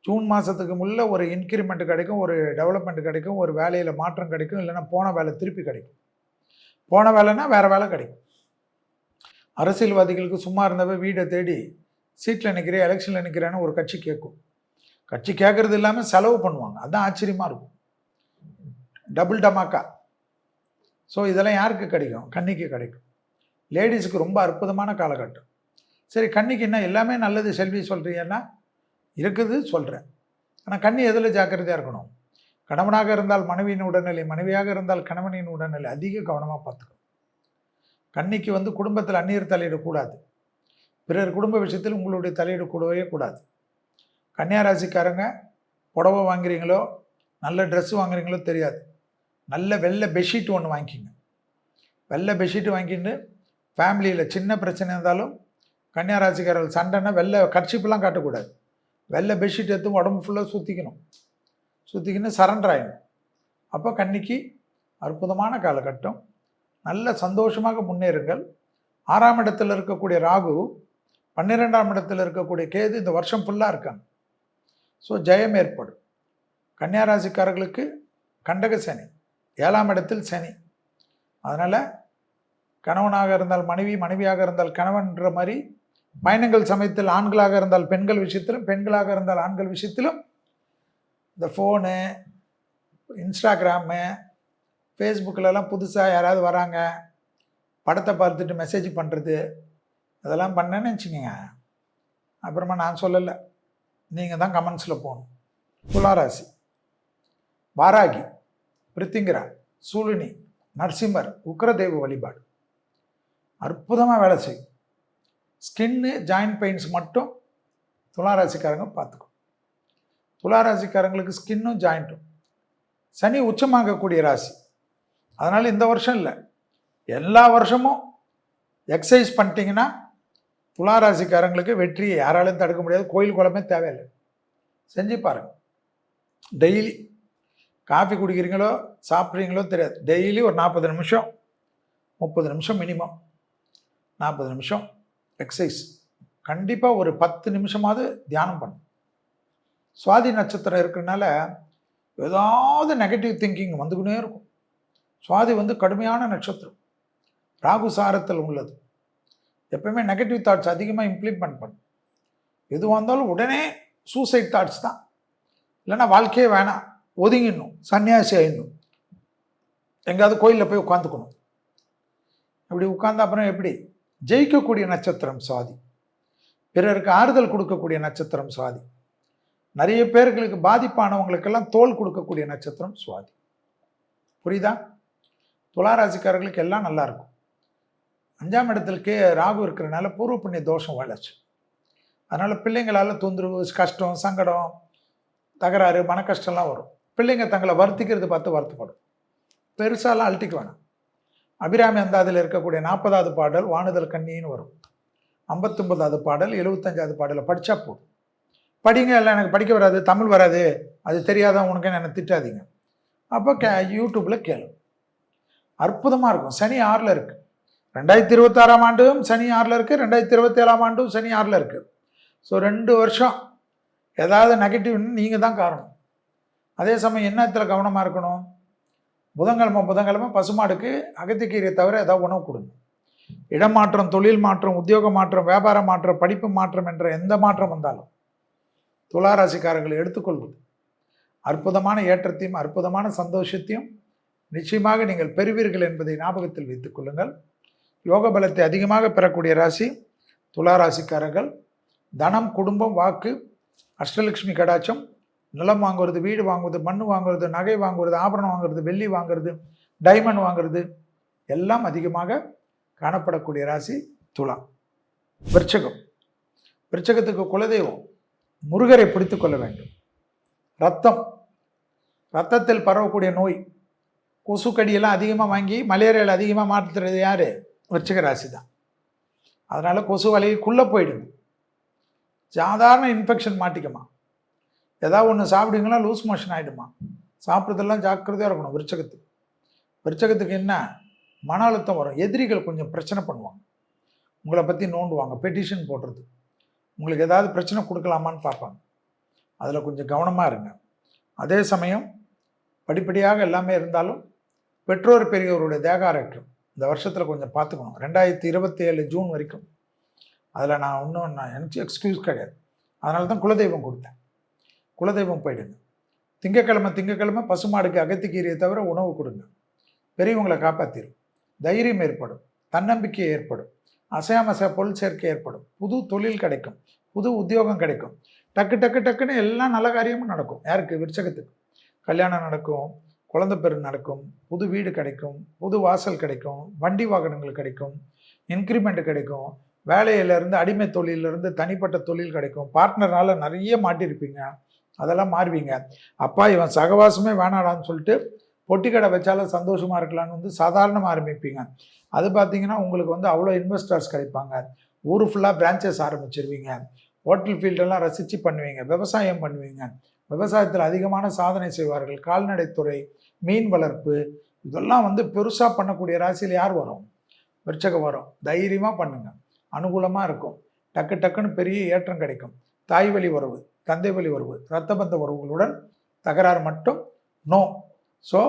ஜூன் மாதத்துக்கு முள்ள ஒரு இன்க்ரிமெண்ட் கிடைக்கும், ஒரு டெவலப்மெண்ட் கிடைக்கும், ஒரு வேலையில் மாற்றம் கிடைக்கும், இல்லைன்னா போன வேலை திருப்பி கிடைக்கும். போன வேலைன்னா வேறு வேலை கிடைக்கும். அரசியல்வாதிகளுக்கு சும்மா இருந்தவ வீடை தேடி சீட்டில் நிற்கிறேன், எலெக்ஷனில் நிற்கிறேன்னு ஒரு கட்சி கேட்கும். கட்சி கேட்குறது இல்லாமல் செலவு பண்ணுவாங்க. அதுதான் ஆச்சரியமாக இருக்கும். டபுள் டமாக்கா. ஸோ இதெல்லாம் யாருக்கு கிடைக்கும்? கன்னிக்கு கிடைக்கும். லேடிஸுக்கு ரொம்ப அற்புதமான காலகட்டம். சரி, கன்னிக்கு என்ன எல்லாமே நல்லது செல்வி சொல்கிறீங்கன்னா இருக்குது சொல்கிறேன். ஆனால் கன்னி எதில் ஜாக்கிரதையாக இருக்கணும்? கணவனாக இருந்தால் மனைவியின் உடல்நிலை, மனைவியாக இருந்தால் கணவனின் உடல்நிலை அதிக கவனமாக பார்த்துக்கணும். கன்னிக்கு குடும்பத்தில் அந்நியர் தலையிடக்கூடாது. பிறர் குடும்ப விஷயத்தில் உங்களுடைய தலையிடக்கூடவே கூடாது. கன்னியாராசிக்காரங்க புடவை வாங்குறீங்களோ, நல்ல ட்ரெஸ்ஸு வாங்குறீங்களோ தெரியாது, நல்ல வெள்ளை பெட்ஷீட் ஒன்று வாங்கிக்கிங்க. வெள்ளை பெட்ஷீட்டு வாங்கிட்டு ஃபேமிலியில் சின்ன பிரச்சனை இருந்தாலும் கன்னியாராசிக்காரர்கள் சண்டைன்னா வெள்ளை கர்ச்சிப்பெல்லாம் காட்டக்கூடாது. வெள்ளை பெட்ஷீட் எடுத்து உடம்பு ஃபுல்லாக சுற்றிக்கின்னு சரண்டர் ஆகிடும். அப்போ கன்னிக்கு அற்புதமான காலகட்டம். நல்ல சந்தோஷமாக முன்னேறுங்கள். 6ஆம் இடத்தில் இருக்கக்கூடிய ராகு, 12ஆம் இடத்தில் இருக்கக்கூடிய கேது இந்த வருஷம் ஃபுல்லாக இருக்காங்க. ஸோ ஜெயம் ஏற்படும். கன்னியாராசிக்காரர்களுக்கு கண்டக சனி, 7ஆம் இடத்தில் சனி. அதனால் கணவனாக இருந்தால் மனைவி, மனைவியாக இருந்தால் கணவன்ற மாதிரி பயணங்கள் சமயத்தில் ஆண்களாக இருந்தால் பெண்கள் விஷயத்திலும், பெண்களாக இருந்தால் ஆண்கள் விஷயத்திலும் இந்த ஃபோனு, இன்ஸ்டாகிராமு, ஃபேஸ்புக்கிலலாம் புதுசாக யாராவது வராங்க, படத்தை பார்த்துட்டு மெசேஜ் பண்ணுறது, அதெல்லாம் பண்ணேன்னு வச்சுக்கோங்க. அப்புறமா நான் சொல்லலை, நீங்கள் தான் கமெண்ட்ஸில் போகணும். துளாராசி, வாராகி, பிரித்திங்கரா, சூலினி, நரசிம்மர், உக்ரதெய்வ வழிபாடு அற்புதமாக வேலை செய்யும். ஸ்கின்னு, ஜாயின்ட் பெயின்ஸ் மட்டும் துளாராசிக்காரங்க பார்த்துக்கும். துளாராசிக்காரங்களுக்கு ஸ்கின்னும் ஜாயிண்ட்டும். சனி உச்சமாகக்கூடிய ராசி. அதனால் இந்த வருஷம் இல்லை, எல்லா வருஷமும் எக்ஸசைஸ் பண்ணிட்டீங்கன்னா துளாராசிக்காரங்களுக்கு வெற்றியை யாராலையும் தடுக்க முடியாது. கோயில் குளமே தேவையில்லை, செஞ்சு பாருங்கள். டெய்லி காஃபி குடிக்கிறீங்களோ சாப்பிட்றீங்களோ தெரியாது, டெய்லி ஒரு 40 நிமிஷம் 30 நிமிஷம் மினிமம் 40 நிமிஷம் எக்ஸசைஸ், கண்டிப்பாக ஒரு 10 நிமிஷமாவது தியானம் பண்ணும். சுவாதி நட்சத்திரம் இருக்கிறதுனால ஏதாவது நெகட்டிவ் திங்கிங் வந்துக்கினே இருக்கும். சுவாதி கடுமையான நட்சத்திரம், ராகு சாரத்தில் உள்ளது. எப்பவுமே நெகட்டிவ் தாட்ஸ் அதிகமாக இம்ப்ளிமெண்ட் பண்ணும். எதுவாக இருந்தாலும் உடனே சூசைட் தாட்ஸ் தான். இல்லைன்னா வாழ்க்கையே வேணாம், ஒதுங்கிடணும், சன்னியாசி ஆயிடணும், எங்கேயாவது கோயிலில் போய் உட்காந்துக்கணும். அப்படி உட்கார்ந்த அப்புறம் எப்படி ஜெயிக்கக்கூடிய நட்சத்திரம் சுவாதி. பிறருக்கு ஆறுதல் கொடுக்கக்கூடிய நட்சத்திரம் சுவாதி. நிறைய பேர்களுக்கு பாதிப்பானவங்களுக்கெல்லாம் தோல் கொடுக்கக்கூடிய நட்சத்திரம் சுவாதி. புரியுதா? துளாராசிக்காரர்களுக்கு எல்லாம் நல்லா இருக்கும். 5ஆம் இடத்துலக்கே ராகு இருக்கிறனால பூர்வ புண்ணிய தோஷம் வளர்ச்சி. அதனால் பிள்ளைங்களால் தொந்தரவு, கஷ்டம், சங்கடம், தகராறு, மன கஷ்டம்லாம் வரும். பிள்ளைங்க தங்களை வருத்திக்கிறது பார்த்து வருத்தப்படும். பெருசாலாம் அழட்டிக்க வேணாம். அபிராமி அந்தாதில் இருக்கக்கூடிய 40வது பாடல் வானுதல் கண்ணின்னு வரும். 59வது பாடல், 75வது பாடலை படித்தா போதும். படிங்க, எல்லாம் எனக்கு படிக்க வராது, தமிழ் வராது, அது தெரியாதான் உனக்கு என்ன திட்டாதீங்க. அப்போ யூடியூப்பில் கேளு, அற்புதமாக இருக்கும். சனி 6ல் இருக்குது. 2026ஆம் ஆண்டும் சனி 6ல் இருக்குது, 2027ஆம் ஆண்டும் சனி 6ல் இருக்குது. ஸோ 2 வருஷம் ஏதாவது நெகட்டிவ்னு நீங்கள் தான் காரணம். அதே சமயம் என்னத்தில் கவனமாக இருக்கணும்? புதன்கிழமை பசுமாடுக்கு அகத்திக்கீரை தவிர ஏதாவது உணவு கொடுங்க. இடமாற்றம், தொழில் மாற்றம், உத்தியோக மாற்றம், வியாபார மாற்றம், படிப்பு மாற்றம் என்ற எந்த மாற்றம் வந்தாலும் துளாராசிக்காரர்களை எடுத்துக்கொள்வது அற்புதமான ஏற்றத்தையும் அற்புதமான சந்தோஷத்தையும் நிச்சயமாக நீங்கள் பெறுவீர்கள் என்பதை ஞாபகத்தில் வைத்துக் கொள்ளுங்கள். யோக பலத்தை அதிகமாக பெறக்கூடிய ராசி துளாராசிக்காரர்கள். தனம், குடும்பம், வாக்கு, அஷ்டலட்சுமி கடாட்சம், நிலம் வாங்குறது, வீடு வாங்குவது, மண் வாங்குறது, நகை வாங்குறது, ஆபரணம் வாங்குறது, வெள்ளி வாங்குறது, டைமண்ட் வாங்குறது எல்லாம் அதிகமாக காணப்படக்கூடிய ராசி துலா. விருச்சகம், விருச்சகத்துக்கு குலதெய்வம் முருகரை பிடித்து கொள்ள வேண்டும். ரத்தத்தில் பரவக்கூடிய நோய், கொசு கடியெல்லாம் அதிகமாக வாங்கி மலேரியாவில் அதிகமாக மாற்றுறது யார்? விருச்சிக ராசி தான். அதனால் கொசு வலைக்குள்ளே போயிடுங்க. சாதாரண இன்ஃபெக்ஷன் மாட்டிக்குமா, ஏதாவது ஒன்று சாப்பிடுங்களா லூஸ் மோஷன் ஆகிடுமா. சாப்பிட்றதெல்லாம் ஜாக்கிரதையாக இருக்கணும். விருச்சகத்துக்கு என்ன மன அழுத்தம் வரும். எதிரிகள் கொஞ்சம் பிரச்சனை பண்ணுவாங்க, உங்களை பற்றி நோண்டுவாங்க, பெட்டிஷன் போடுறது, உங்களுக்கு ஏதாவது பிரச்சனை கொடுக்கலாமான்னு பார்ப்பாங்க. அதில் கொஞ்சம் கவனமாக இருங்க. அதே சமயம் படிப்படியாக எல்லாமே இருந்தாலும் பெற்றோர் பெரியவருடைய தேக ஆரோக்கியம் இந்த வருஷத்தில் கொஞ்சம் பார்த்துக்கணும். 2027 ஜூன் வரைக்கும். அதில் நான் இன்னும் எனக்கு எக்ஸ்கியூஸ் கிடையாது. அதனால தான் குலதெய்வம் கொடுத்தேன். குலதெய்வம் போயிடுங்க. திங்கக்கிழமை பசுமாடுக்கு அகத்திக்கீரையை தவிர உணவு கொடுங்க. பெரியவங்களை காப்பாற்றிடும். தைரியம் ஏற்படும், தன்னம்பிக்கை ஏற்படும், அசையாமசையா பொருள் சேர்க்கை ஏற்படும், புது தொழில் கிடைக்கும், புது உத்தியோகம் கிடைக்கும். டக்குன்னு எல்லா நல்ல காரியமும் நடக்கும். யாருக்கு? விருச்சகத்துக்கு. கல்யாணம் நடக்கும், குழந்தை பேர் நடக்கும், புது வீடு கிடைக்கும், புது வாசல் கிடைக்கும், வண்டி வாகனங்கள் கிடைக்கும், இன்க்ரிமெண்ட் கிடைக்கும், வேலையிலேருந்து அடிமை தொழிலிருந்து தனிப்பட்ட தொழில் கிடைக்கும். பார்ட்னரால் நிறைய மாட்டியிருப்பீங்க, அதெல்லாம் மாறுவீங்க. அப்பா இவன் சகவாசமே வேணாடான்னு சொல்லிட்டு பொட்டி கடை வச்சாலும் சந்தோஷமாக இருக்கலான்னு சாதாரணமாக ஆரம்பிப்பீங்க. அது பார்த்தீங்கன்னா உங்களுக்கு அவ்வளோ இன்வெஸ்டர்ஸ் கிடைப்பாங்க. ஊர் ஃபுல்லாக பிரான்ச்சஸ் ஆரம்பிச்சிருவீங்க. ஹோட்டல் ஃபீல்டெல்லாம் ரசித்து பண்ணுவீங்க. விவசாயம் பண்ணுவீங்க. விவசாயத்தில் அதிகமான சாதனை செய்வார்கள். கால்நடைத்துறை, மீன் வளர்ப்பு, இதெல்லாம் பெருசாக பண்ணக்கூடிய ராசியில் யார் வரும்? விருச்சகம் வரும். தைரியமாக பண்ணுங்க, அனுகூலமாக இருக்கும். டக்குன்னு பெரிய ஏற்றம் கிடைக்கும். தாய் வழி உறவு, தந்தை வழி உறவு, இரத்தபந்த உறவுகளுடன் தகராறு மட்டும் நோ. ஸோ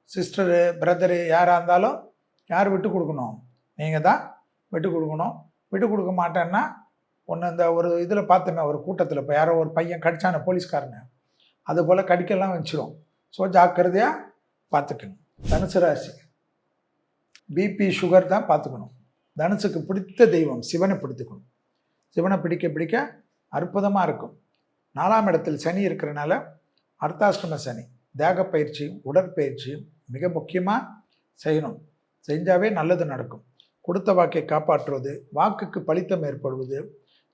சிஸ்டரு, பிரதரு யாராக இருந்தாலும் யார் விட்டு கொடுக்கணும்? நீங்கள் தான் விட்டு கொடுக்கணும். விட்டு கொடுக்க மாட்டேன்னா ஒன்று இந்த ஒரு இதில் பார்த்தோமே, ஒரு கூட்டத்தில் இப்போ யாரோ ஒரு பையன் கடிச்சான போலீஸ்காரங்க, அதுபோல் கடிக்கெல்லாம் வச்சிடும். ஸோ ஜாக்கிரதையாக பார்த்துக்கணும். தனுசு ராசி பிபி சுகர் தான் பார்த்துக்கணும். தனுசுக்கு பிடித்த தெய்வம் சிவனை பிடித்துக்கணும். சிவனை பிடிக்க அற்புதமாக இருக்கும். 4ஆம் இடத்தில் சனி இருக்கிறனால அர்த்தாஷ்டம சனி, தேக பயிற்சி, உடற்பயிற்சி மிக முக்கியமாக செய்யணும். செஞ்சாவே நல்லது நடக்கும். கொடுத்த வாக்கை காப்பாற்றுவது, வாக்குக்கு பலித்தம் ஏற்படுவது,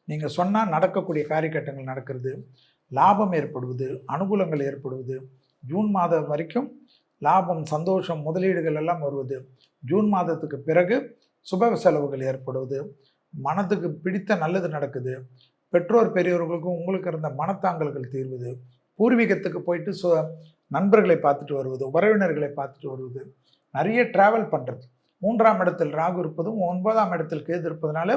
நீங்கள் சொன்னால் நடக்கக்கூடிய காரியகட்டங்கள் நடக்கிறது, லாபம் ஏற்படுவது, அனுகூலங்கள் ஏற்படுவது, ஜூன் மாதம் வரைக்கும் லாபம், சந்தோஷம், முதலீடுகள் எல்லாம் வருவது. ஜூன் மாதத்துக்கு பிறகு சுப செலவுகள் ஏற்படுவது, மனதுக்கு பிடித்த நல்லது நடக்குது. பெற்றோர் பெரியவர்களுக்கும் உங்களுக்கு இருந்த மனத்தாங்கல்கள் தீர்வது, பூர்வீகத்துக்கு போயிட்டு நண்பர்களை பார்த்துட்டு வருவது, உறவினர்களை பார்த்துட்டு வருவது, நிறைய ட்ராவல் பண்ணுறது. 3ஆம் இடத்தில் ராகு இருப்பதும் 9ஆம் இடத்தில் கேது இருப்பதுனால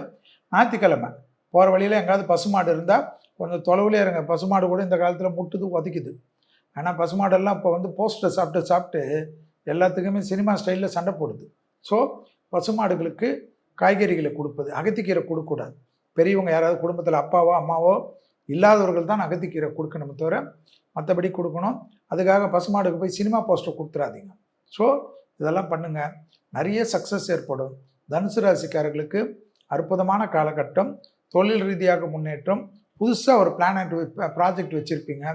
ஞாயிற்றுக்கிழமை போகிற வழியில் எங்காவது பசுமாடு இருந்தால் கொஞ்சம் தொலைவுலேயே இருங்க. பசுமாடு கூட இந்த காலத்தில் முட்டுது, உதைக்குது. ஆனால் பசுமாடெல்லாம் இப்போ போஸ்டர் சாப்பிட்டு எல்லாத்துக்குமே சினிமா ஸ்டைலில் சண்டை போடுது. ஸோ பசுமாடுகளுக்கு காய்கறிகளை கொடுப்பது, அகத்திக்கீரை கொடுக்கக்கூடாது. பெரியவங்க யாராவது குடும்பத்தில் அப்பாவோ அம்மாவோ இல்லாதவர்கள் தான் அகத்திக்கீரை கொடுக்கணுமே தவிர மற்றபடி கொடுக்கணும். அதுக்காக பசுமாடுக்கு போய் சினிமா போஸ்டர் கொடுத்துடாதீங்க. ஸோ இதெல்லாம் பண்ணுங்கள், நிறைய சக்ஸஸ் ஏற்படும். தனுசு ராசிக்காரர்களுக்கு அற்புதமான காலகட்டம். தொழில் ரீதியாக முன்னேற்றம். புதுசாக ஒரு ப்ராஜெக்ட் வச்சுருப்பீங்க,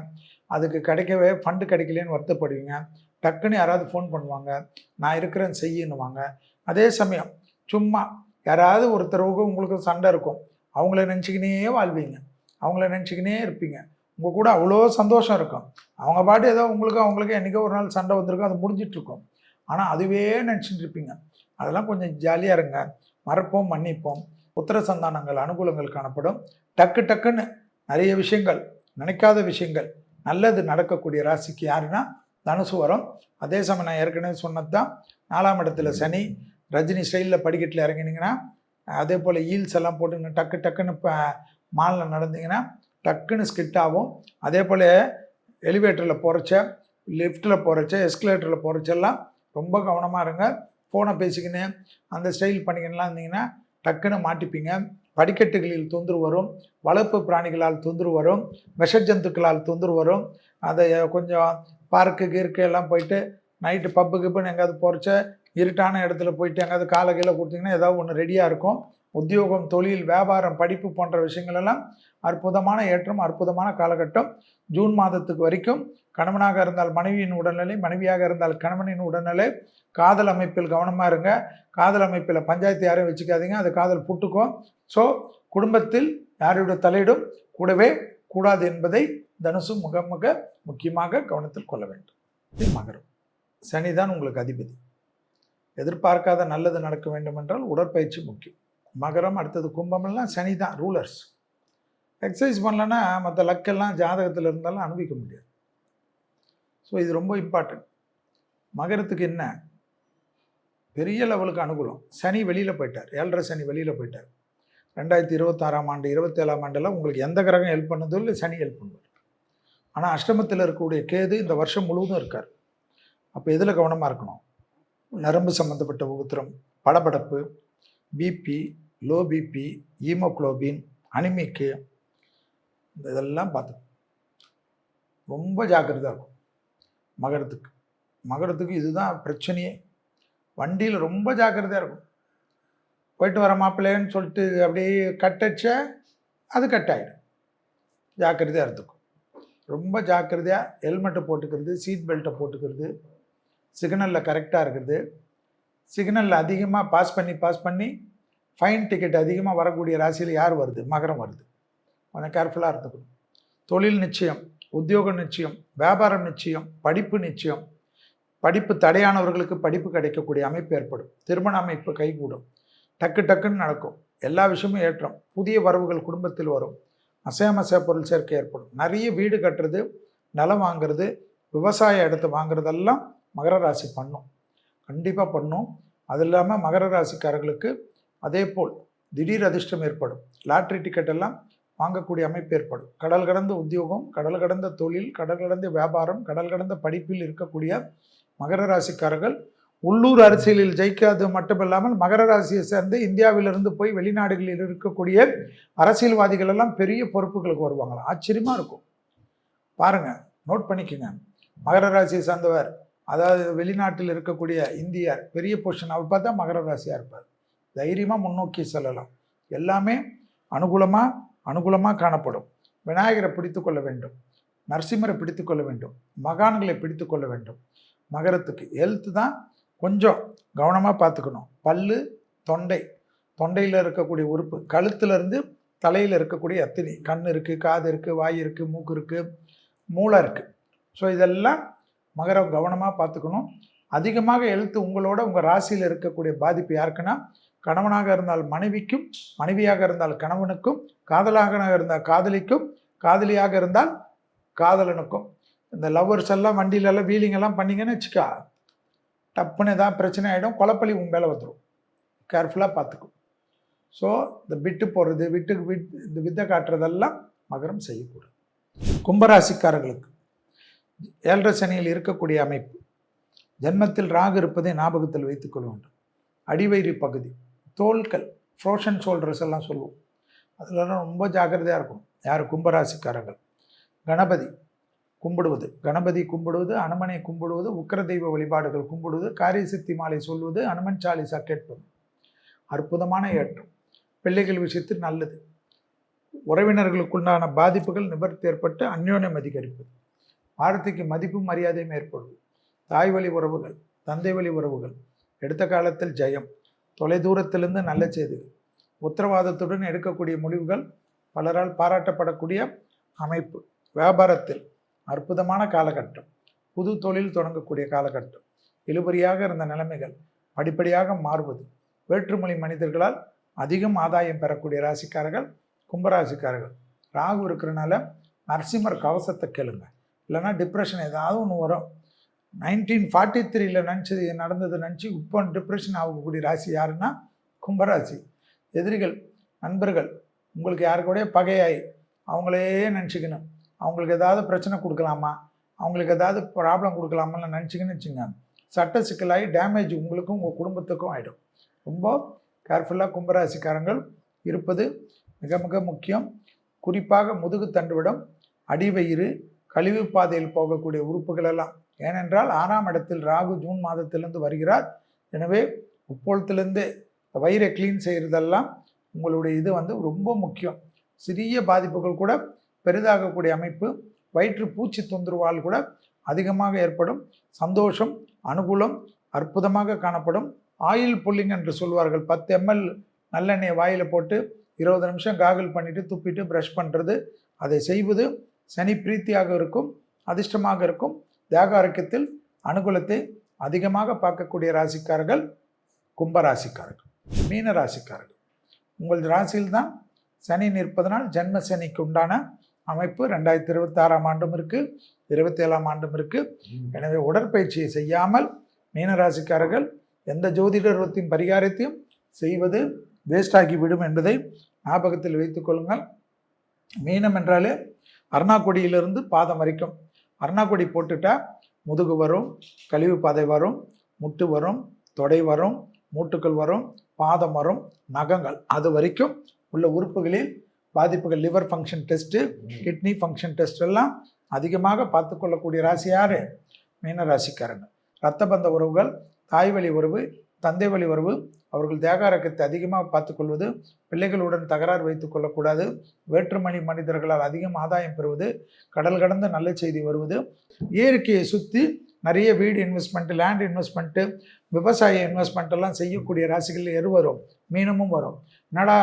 அதுக்கு கிடைக்கவே ஃபண்டு கிடைக்கலன்னு வருத்தப்படுவீங்க. டக்குன்னு யாராவது ஃபோன் பண்ணுவாங்க, நான் இருக்கிறேன்னு செய்யணுவாங்க. அதே சமயம் சும்மா யாராவது ஒருத்தரவுக்கு உங்களுக்கு சண்டை இருக்கும், அவங்கள நினச்சிக்கினே வாழ்வீங்க, அவங்கள நினச்சிக்கினே இருப்பீங்க. உங்கள் கூட அவ்வளோ சந்தோஷம் இருக்கும். அவங்க பாட்டு ஏதோ அவங்களுக்கு என்றைக்கோ ஒரு நாள் சண்டை வந்திருக்கும், அது முடிஞ்சிட்ருக்கும். ஆனால் அதுவே நினச்சிட்டு இருப்பீங்க. அதெல்லாம் கொஞ்சம் ஜாலியாக இருங்க. மறப்போம், மன்னிப்போம். புத்திர சந்தானங்கள் அனுகூலங்கள் காணப்படும். டக்குன்னு நிறைய விஷயங்கள், நினைக்காத விஷயங்கள், நல்லது நடக்கக்கூடிய ராசிக்கு யாருன்னா தனுசு வரும். அதே சமயம் நான் ஏற்கனவே சொன்னது தான், 4ஆம் இடத்துல சனி, ரஜினி ஸ்டைலில் படிக்கட்டில் இறங்கினீங்கன்னா, அதே போல் ஈல்ஸ் எல்லாம் போட்டுங்க, டக்குன்னு இப்போ மாலில் நடந்தீங்கன்னா டக்குன்னு ஸ்கிட் ஆகும். அதே போல் எலிவேட்டரில் போகிறச்ச, லிஃப்ட்டில் போகிறச்ச, எஸ்கலேட்டரில் போகிறச்செல்லாம் ரொம்ப கவனமாக இருங்க. ஃபோனை பேசிக்கின்னு அந்த ஸ்டைல் பண்ணிக்கின்லாம் இருந்தீங்கன்னா டக்குன்னு மாட்டிப்பீங்க. படிக்கட்டுகளில் தொந்தரவு வரும், வளர்ப்பு பிராணிகளால் தொந்தரவு வரும், விஷ ஜந்துக்களால் தொந்தரவு வரும். அதை கொஞ்சம் பார்க்கு கீர்க்கு எல்லாம் போயிட்டு நைட்டு பப்பு கிப்புன்னு எங்கேயாவது போகிறச்ச இருட்டான இடத்துல போயிட்டு எங்கேயாவது காலை கீழே கொடுத்தீங்கன்னா ஏதாவது ஒன்று ரெடியாக இருக்கும். உத்தியோகம், தொழில், வியாபாரம், படிப்பு போன்ற விஷயங்கள் எல்லாம் அற்புதமான ஏற்றம், அற்புதமான காலகட்டம். ஜூன் மாதத்துக்கு வரைக்கும் கணவனாக இருந்தால் மனைவியின் உடல்நிலை, மனைவியாக இருந்தால் கணவனின் உடல்நிலை. காதல் அமைப்பில் கவனமாக இருங்க. காதல் அமைப்பில் பஞ்சாயத்து யாரையும் வச்சுக்காதீங்க, அது காதல் புட்டுக்கும். ஸோ குடும்பத்தில் யாரோட தலையிடும் கூடவே கூடாது என்பதை தனுசு மிக மிக முக்கியமாக கவனத்தில் கொள்ள வேண்டும். இது மகரம். சனி தான் உங்களுக்கு அதிபதி. எதிர்பார்க்காத நல்லது நடக்க வேண்டும் என்றால் உடற்பயிற்சி முக்கியம். மகரம், அடுத்தது கும்பமெல்லாம் சனி தான் ரூலர்ஸ். எக்ஸசைஸ் பண்ணலன்னா மற்ற லக்கெல்லாம் ஜாதகத்தில் இருந்தாலும் அனுபவிக்க முடியாது. ஸோ இது ரொம்ப இம்பார்ட்டன்ட். மகரத்துக்கு என்ன பெரிய லெவலுக்கு அனுகூலம். சனி வெளியில் போயிட்டார், 7.5 சனி வெளியில் போயிட்டார். 2026ஆம் ஆண்டு 27ஆம் ஆண்டெல்லாம் உங்களுக்கு எந்த கிரகம் ஹெல்ப் பண்ணதோ இல்லை, சனி ஹெல்ப் பண்ணுவார். ஆனால் அஷ்டமத்தில் இருக்கக்கூடிய கேது இந்த வருஷம் முழுவதும் இருக்கார். அப்போ எதில் கவனமாக இருக்கணும்? நரம்பு சம்மந்தப்பட்ட உபத்திரம், படபடப்பு, பிபி, லோ பிபி, ஹீமோக்ளோபின், அனிமிக்கு, இதெல்லாம் பார்த்துக்கணும். ரொம்ப ஜாக்கிரதையாக இருக்கும் மகரத்துக்கு. மகரத்துக்கு இதுதான் பிரச்சனையே. வண்டியில் ரொம்ப ஜாக்கிரதையாக இருக்கும். போயிட்டு வர மாப்பிள்ளைன்னு சொல்லிட்டு அப்படியே கட்டச்சா அது கட் ஆகிடும். ஜாக்கிரதையாக இருந்துக்கும். ரொம்ப ஜாக்கிரதையாக ஹெல்மெட்டை போட்டுக்கிறது, சீட் பெல்ட்டை போட்டுக்கிறது, சிக்னலில் கரெக்டாக இருக்கிறது. சிக்னலில் அதிகமாக பாஸ் பண்ணி ஃபைன் டிக்கெட் அதிகமாக வரக்கூடிய ராசியில் யார் வருது? மகரம் வருது. கொஞ்சம் கேர்ஃபுல்லாக இருந்துக்கணும். தொழில் நிச்சயம், உத்தியோகம் நிச்சயம், வியாபாரம் நிச்சயம், படிப்பு நிச்சயம். படிப்பு தடையானவர்களுக்கு படிப்பு கிடைக்கக்கூடிய அமைப்பு ஏற்படும். திருமண அமைப்பு கைகூடும். டக்குன்னு நடக்கும். எல்லா விஷயமும் ஏற்றம். புதிய வரவுகள் குடும்பத்தில் வரும். அசைய பொருள் சேர்க்கை ஏற்படும். நிறைய வீடு கட்டுறது, நிலம் வாங்கிறது, விவசாய இடத்தை வாங்குறதெல்லாம் மகர ராசி பண்ணும், கண்டிப்பாக பண்ணும். அது இல்லாமல் மகர ராசிக்காரர்களுக்கு அதே போல் திடீர் அதிர்ஷ்டம் ஏற்படும். லாட்ரி டிக்கெட் எல்லாம் வாங்கக்கூடிய அமைப்பு ஏற்படும். கடல் கடந்த உத்தியோகம், கடல் கடந்த தொழில், கடல் கடந்த வியாபாரம், கடல் கடந்த படிப்பில் இருக்கக்கூடிய மகர ராசிக்காரர்கள் உள்ளூர் அரசியலில் ஜெயிக்காது மட்டுமில்லாமல் மகர ராசியை சேர்ந்து இந்தியாவிலிருந்து போய் வெளிநாடுகளில் இருக்கக்கூடிய அரசியல்வாதிகள் எல்லாம் பெரிய பொறுப்புகளுக்கு வருவாங்களாம். ஆச்சரியமாக இருக்கும். பாருங்கள், நோட் பண்ணிக்கோங்க. மகர ராசியை சார்ந்தவர், அதாவது வெளிநாட்டில் இருக்கக்கூடிய இந்தியர், பெரிய பொசிஷன் அவர் பார்த்தா மகர ராசியாக இருப்பார். தைரியமாக முன்னோக்கி செல்லலாம். எல்லாமே அனுகூலமாக காணப்படும். விநாயகரை பிடித்து கொள்ள வேண்டும், நரசிம்மரை பிடித்து கொள்ள வேண்டும், மகான்களை பிடித்து கொள்ள வேண்டும். மகரத்துக்கு ஹெல்த்து தான் கொஞ்சம் கவனமாக பார்த்துக்கணும். பல்லு, தொண்டையில் இருக்கக்கூடிய உறுப்பு, கழுத்துலேருந்து தலையில் இருக்கக்கூடிய அத்தினி, கண் இருக்குது, காது இருக்குது, வாய் இருக்குது, மூக்கு இருக்குது, மூளை இருக்குது. ஸோ இதெல்லாம் மகரம் கவனமாக பார்த்துக்கணும். அதிகமாக ஹெல்த்து உங்களோட உங்கள் ராசியில் இருக்கக்கூடிய பாதிப்பு யாருக்குன்னா, கணவனாக இருந்தால் மனைவிக்கும், மனைவியாக இருந்தால் கணவனுக்கும், காதலாக இருந்தால் காதலிக்கும், காதலியாக இருந்தால் காதலனுக்கும். இந்த லவ்வர்ஸ் எல்லாம் வண்டியிலெல்லாம் வீலிங்கெல்லாம் பண்ணிங்கன்னு வச்சுக்கா, டப்புன்னு ஏதாவது பிரச்சனை ஆகிடும், கொலப்பள்ளி உங்கள் மேலே வந்துடும். கேர்ஃபுல்லாக பார்த்துக்கும். ஸோ இந்த விட்டு போடுறது, இந்த வித்தை காட்டுறதெல்லாம் மகரம் செய்யக்கூடாது. கும்பராசிக்காரர்களுக்கு 7.5 சனியில் இருக்கக்கூடிய அமைப்பு, ஜென்மத்தில் ராகு இருப்பதை ஞாபகத்தில் வைத்துக்கொள்ள வேண்டும். அடிவயிறு பகுதி, தோள்கள், ஃப்ரோஷன் ஷோல்டர்ஸ் எல்லாம் சொல்லுவோம், அதிலெல்லாம் ரொம்ப ஜாக்கிரதையாக இருக்கும். யார்? கும்பராசிக்காரர்கள். கணபதி கும்பிடுவது, அனுமனை கும்பிடுவது, உக்கிர தெய்வ வழிபாடுகள் கும்பிடுவது, காரிய சித்தி மாலை சொல்வது, அனுமன் சாலிசா கேட்பது, அற்புதமான ஏற்றம். பிள்ளைகள் விஷயத்தில் நல்லது. உறவினர்களுக்குண்டான பாதிப்புகள் நிவர்த்தி ஏற்பட்டு அந்யோன்யம் அதிகரிப்பது, வார்த்தைக்கு மதிப்பும் மரியாதையும் ஏற்படுவது, தாய் வழி உறவுகள், தந்தை வழி உறவுகள், எடுத்த காலத்தில் ஜெயம், தொலைதூரத்திலிருந்து நல்ல செய்திகள், உத்தரவாதத்துடன் எடுக்கக்கூடிய முடிவுகள் பலரால் பாராட்டப்படக்கூடிய அமைப்பு. வியாபாரத்தில் அற்புதமான காலகட்டம். புது தொழில் தொடங்கக்கூடிய காலகட்டம். இழுபறியாக இருந்த நிலைமைகள் படிப்படியாக மாறுவது. வேற்றுமொழி மனிதர்களால் அதிகம் ஆதாயம் பெறக்கூடிய ராசிக்காரர்கள் கும்பராசிக்காரர்கள். ராகு இருக்கிறனால நரசிம்மர் கவசத்தை கேளுங்க, இல்லைன்னா டிப்ரெஷன் ஏதாவது ஒன்று வரும். 1943 நினச்சது நடந்தது நினச்சி இப்போ டிப்ரெஷன் ஆகக்கூடிய ராசி யாருன்னா கும்பராசி. எதிரிகள், நண்பர்கள் உங்களுக்கு யாருக்கூடைய பகையாய் அவங்களே நினச்சிக்கணும், அவங்களுக்கு ஏதாவது பிரச்சனை கொடுக்கலாமா, அவங்களுக்கு ஏதாவது ப்ராப்ளம் கொடுக்கலாமான்னு நினச்சிங்கன்னு வச்சுங்க, சட்ட சிக்கலாகி டேமேஜ் உங்களுக்கும் உங்கள் குடும்பத்துக்கும் ஆகிடும். ரொம்ப கேர்ஃபுல்லாக கும்பராசிக்காரங்கள் இருப்பது மிக மிக முக்கியம். குறிப்பாக முதுகு தண்டுவிடம், அடிவயிறு, கழிவு பாதையில் போகக்கூடிய உறுப்புகள் எல்லாம். ஏனென்றால் 6ஆம் இடத்தில் ராகு ஜூன் மாதத்திலிருந்து வருகிறார். எனவே உப்போளத்திலிருந்து வயிறை க்ளீன் செய்கிறதெல்லாம் உங்களுடைய இது ரொம்ப முக்கியம். சிறிய பாதிப்புகள் கூட பெரிதாகக்கூடிய அமைப்பு. வயிற்று பூச்சி தொந்தரவால் கூட அதிகமாக ஏற்படும். சந்தோஷம், அனுகூலம் அற்புதமாக காணப்படும். ஆயில் புல்லிங் என்று சொல்வார்கள். 10 ml நல்லெண்ணெயை வாயில் போட்டு 20 நிமிஷம் காகல் பண்ணிவிட்டு துப்பிட்டு ப்ரஷ் பண்ணுறது, அதை செய்வது சனி பிரீத்தியாக இருக்கும், அதிர்ஷ்டமாக இருக்கும். தேக ஆரோக்கியத்தில் அனுகூலத்தை அதிகமாக பார்க்கக்கூடிய ராசிக்காரர்கள் கும்பராசிக்காரர்கள். மீன ராசிக்காரர்கள், உங்கள் ராசியில்தான் சனி நிற்பதனால் ஜென்ம சனிக்கு உண்டான அமைப்பு 2026ஆம் ஆண்டும் இருக்குது, 27ஆம் ஆண்டும் இருக்குது. எனவே உடற்பயிற்சியை செய்யாமல் மீனராசிக்காரர்கள் எந்த ஜோதிடத்தின் பரிகாரத்தையும் செய்வது வேஸ்டாகி விடும் என்பதை ஞாபகத்தில் வைத்துக் கொள்ளுங்கள். மீனம் என்றாலே அருணாக்கொடியிலிருந்து பாதம் வரைக்கும். அருணாக்கொடி போட்டுட்டா முதுகு வரும், கழிவு பாதை வரும், முட்டு வரும், தொடை வரும், மூட்டுக்கள் வரும், பாதம் வரும், நகங்கள், அது வரைக்கும் உள்ள உறுப்புகளில் பாதிப்புகள். Liver function test, kidney function test எல்லாம் அதிகமாக பார்த்து கொள்ளக்கூடிய ராசி யார்? மீன ராசிக்காரங்க. இரத்த பந்த உறவுகள், தாய் வழி உறவு, தந்தை வழி உறவு, அவர்கள் தேகாரக்கத்தை அதிகமாக பார்த்துக்கொள்வது, பிள்ளைகளுடன் தகராறு வைத்துக் கொள்ளக்கூடாது, வேற்றுமணி மனிதர்களால் அதிகம் ஆதாயம் பெறுவது, கடல் கடந்த நல்ல செய்தி வருவது, இயற்கையை சுற்றி நிறைய வீடு இன்வெஸ்ட்மெண்ட்டு, லேண்ட் இன்வெஸ்ட்மெண்ட்டு, விவசாய இன்வெஸ்ட்மெண்ட் எல்லாம் செய்யக்கூடிய ராசிகள் எது வரும்? மீனமும் வரும். என்னடா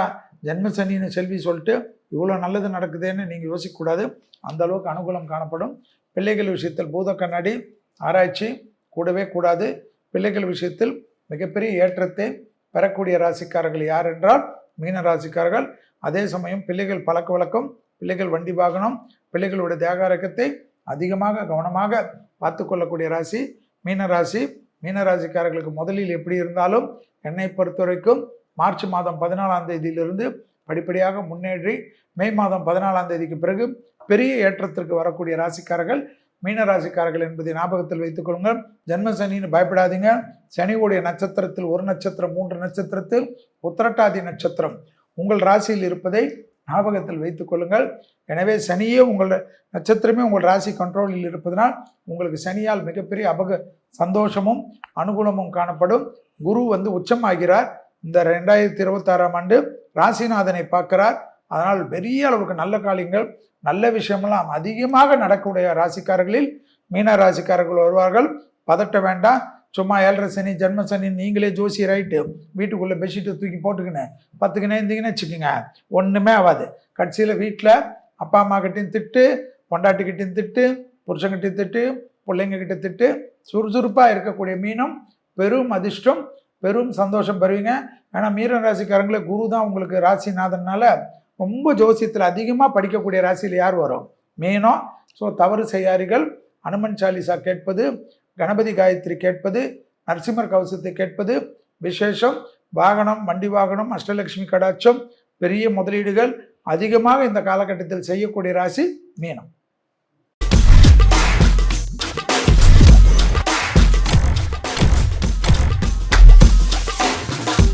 ஜென்மசனின்னு செல்வி சொல்லிட்டு இவ்வளோ நல்லது நடக்குதுன்னு நீங்கள் யோசிக்கக்கூடாது. அந்த அளவுக்கு அனுகூலம் காணப்படும். பிள்ளைகள் விஷயத்தில் பூத கண்ணாடி ஆராய்ச்சி கூடவே கூடாது. பிள்ளைகள் விஷயத்தில் மிகப்பெரிய ஏற்றத்தை பெறக்கூடிய ராசிக்காரர்கள் யார் என்றால் மீன ராசிக்காரர்கள். அதே சமயம் பிள்ளைகள் பழக்க வழக்கம், பிள்ளைகள் வண்டி வாகனம், பிள்ளைகளுடைய தேகாரக்கத்தை அதிகமாக கவனமாக பார்த்து கொள்ளக்கூடிய ராசி மீனராசி. மீனராசிக்காரர்களுக்கு முதலில் எப்படி இருந்தாலும் என்னை பொறுத்த வரைக்கும் மார்ச் மாதம் 14ஆம் தேதியிலிருந்து படிப்படியாக முன்னேறி மே மாதம் 14ஆம் தேதிக்கு பிறகு பெரிய ஏற்றத்திற்கு வரக்கூடிய ராசிக்காரர்கள் மீனராசிக்காரர்கள் என்பதை ஞாபகத்தில் வைத்துக் கொள்ளுங்கள். ஜென்ம சனின்னு பயப்படாதீங்க. சனியுடைய நட்சத்திரத்தில் ஒரு நட்சத்திரம், 3 நட்சத்திரத்தில் உத்திரட்டாதி நட்சத்திரம் உங்கள் ராசியில் இருப்பதை ஞாபகத்தில் வைத்துக் கொள்ளுங்கள். எனவே சனியே உங்கள் நட்சத்திரமே உங்கள் ராசி கண்ட்ரோலில் இருப்பதனால் உங்களுக்கு சனியால் மிகப்பெரிய சந்தோஷமும் அனுகூலமும் காணப்படும். குரு உச்சமாகிறார். இந்த 2026ஆம் ஆண்டு ராசிநாதனை பார்க்கிறார். அதனால் பெரிய அளவுக்கு நல்ல காரியங்கள், நல்ல விஷயமெல்லாம் அதிகமாக நடக்கக்கூடிய ராசிக்காரர்களில் மீன ராசிக்காரர்கள் வருவார்கள். பதட்ட வேண்டாம். சும்மா 7.5 சனி, ஜென்ம சனி நீங்களே ஜோசி ரைட்டு வீட்டுக்குள்ளே பெட்ஷீட்டை தூக்கி போட்டுக்கினேன் 10 இருந்தீங்கன்னு வச்சுக்கோங்க, ஒன்றுமே ஆகாது. கடைசியில் வீட்டில் அப்பா அம்மா கிட்டையும் திட்டு, பொண்டாட்டிக்கிட்டையும் திட்டு, புருஷங்கிட்டையும் திட்டு, பிள்ளைங்கக்கிட்ட திட்டு, சுறுசுறுப்பாக இருக்கக்கூடிய மீனம் பெரும் அதிர்ஷ்டம், பெரும் சந்தோஷம் பெறுவீங்க. ஏன்னா மீன ராசிக்காரங்களே குரு தான் உங்களுக்கு ராசிநாதனால ரொம்ப ஜோசியத்தில் அதிகமாக படிக்கக்கூடிய ராசியில் யார் வரும்? மீனம். ஸோ தவறு செய்யாரிகள் அனுமன் சாலிசா கேட்பது, கணபதி காயத்ரி கேட்பது, நரசிம்மர் கவசத்தை கேட்பது விசேஷம். வாகனம், வண்டி வாகனம், அஷ்டலட்சுமி கடாட்சம், பெரிய முதலீடுகள் அதிகமாக இந்த காலகட்டத்தில் செய்யக்கூடிய ராசி மீனம்.